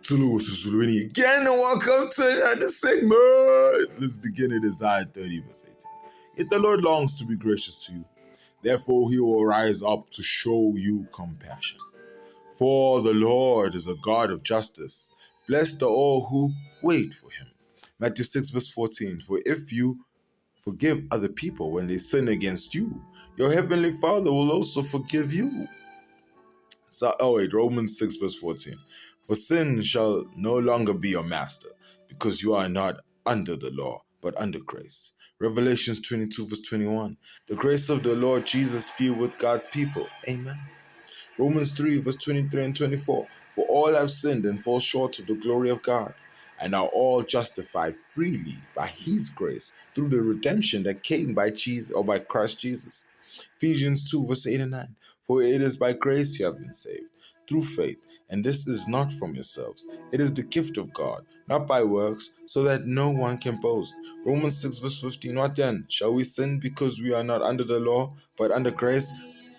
Tulu Susuluini again, and welcome to another segment. Let's begin at Isaiah 30, verse 18. Yet the Lord longs to be gracious to you. Therefore, he will rise up to show you compassion. For the Lord is a God of justice. Blessed are all who wait for him. Matthew 6, verse 14. For if you forgive other people when they sin against you, your heavenly Father will also forgive you. Romans 6, verse 14. For sin shall no longer be your master, because you are not under the law, but under grace. Revelations 22, verse 21. The grace of the Lord Jesus be with God's people. Amen. Romans 3, verse 23 and 24. For all have sinned and fall short of the glory of God, and are all justified freely by his grace through the redemption that came by Jesus or by Christ Jesus. Ephesians 2, verse 8 and 9. For it is by grace you have been saved, through faith, and this is not from yourselves. It is the gift of God, not by works, so that no one can boast. Romans 6, verse 15. What then? Shall we sin because we are not under the law, but under grace?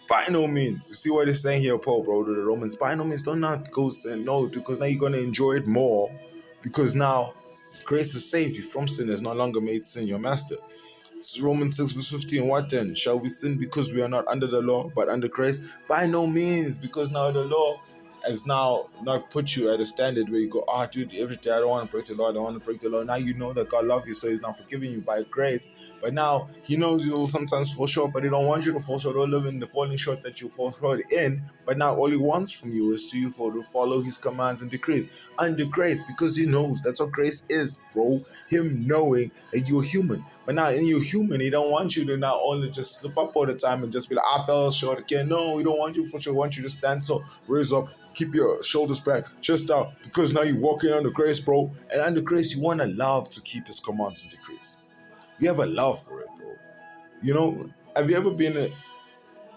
By no means. You see what he's saying here, Paul, bro, to the Romans? By no means, don't not go sin. No, because now you're going to enjoy it more. Because now grace has saved you from sin, has no longer made sin your master. It's Romans 6, verse 15. What then? Shall we sin because we are not under the law, but under grace? By no means, because now the law has now not put you at a standard where you go, dude, every day I don't want to break the law, I don't want to break the law. Now you know that God loves you, so he's not forgiving you by grace. But now he knows you will sometimes fall short, but he don't want you to fall short or live in the falling short that you fall short in. But now all he wants from you is to follow his commands and decrees under grace, because he knows that's what grace is, bro. Him knowing that you're human. But now in your human, he don't want you to not only just slip up all the time and just be like, I fell short again. No, he don't want you for sure. He wants you to stand tall, raise up, keep your shoulders back, chest out, because now you're walking under grace, bro. And under grace, you want to love to keep his commands and decrees. You have a love for it, bro. You know, have you ever been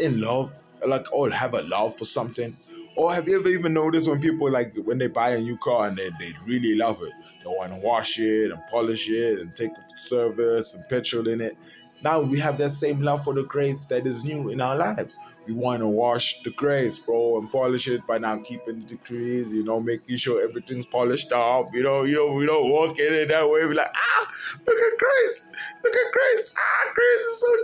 in love, like, or have a love for something? Or have you ever even noticed when people, like, when they buy a new car and they really love it, they want to wash it and polish it and take the service and petrol in it. Now we have that same love for the grace that is new in our lives. We want to wash the grace, bro, and polish it by now keeping the decrees, making sure everything's polished up. We don't walk in it that way. We're like, look at grace. Look at grace. Grace is so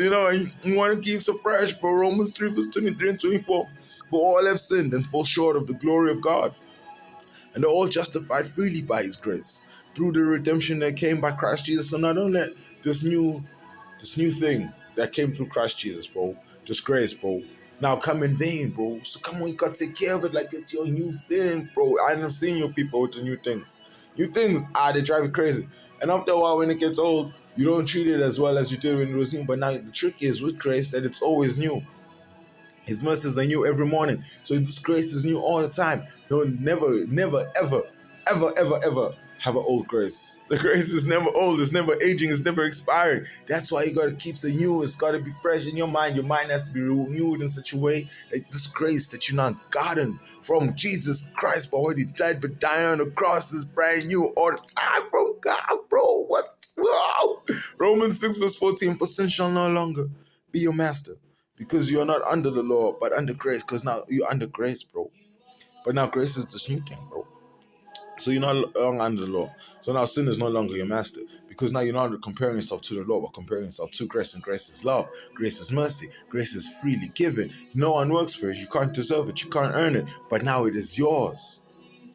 nice. And you want to keep so fresh, bro. Romans 3, verse 23 and 24. For all have sinned and fall short of the glory of God, and are all justified freely by his grace through the redemption that came by Christ Jesus. So not only this new thing that came through Christ Jesus, bro, this grace, bro, now come in vain, bro. So come on, you gotta take care of it like it's your new thing, bro. I have seen you people with the new things. New things, they drive you crazy. And after a while, when it gets old, you don't treat it as well as you did when it was new. But now the trick is with grace that it's always new. His mercies are new every morning. So this grace is new all the time. No, never, ever have an old grace. The grace is never old. It's never aging. It's never expiring. That's why you got to keep it new. It's got to be fresh in your mind. Your mind has to be renewed in such a way that this grace that you're not gotten from Jesus Christ, but already died, but dying on the cross is brand new all the time from God, bro. What's wrong? Romans 6, verse 14. For sin shall no longer be your master, because you're not under the law, but under grace. Because now you're under grace, bro. But now grace is this new thing, bro. So you're no longer under the law. So now sin is no longer your master. Because now you're not comparing yourself to the law, but comparing yourself to grace. And grace is love. Grace is mercy. Grace is freely given. No one works for it. You can't deserve it. You can't earn it. But now it is yours.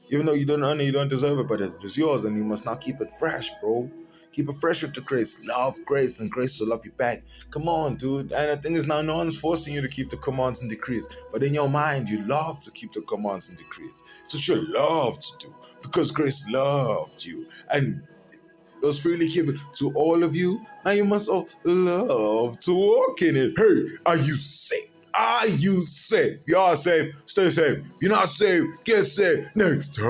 Even though you don't earn it, you don't deserve it, but it is yours. And you must now keep it fresh, bro. Keep it fresh with the grace. Love grace, and grace will love you back. Come on, dude. And the thing is now, no one's forcing you to keep the commands and decrees. But in your mind, you love to keep the commands and decrees. It's what you love to do. Because grace loved you. And it was freely given to all of you. Now you must all love to walk in it. Hey, are you saved? Are you saved? If you are saved, stay saved. If you're not saved, get saved next time.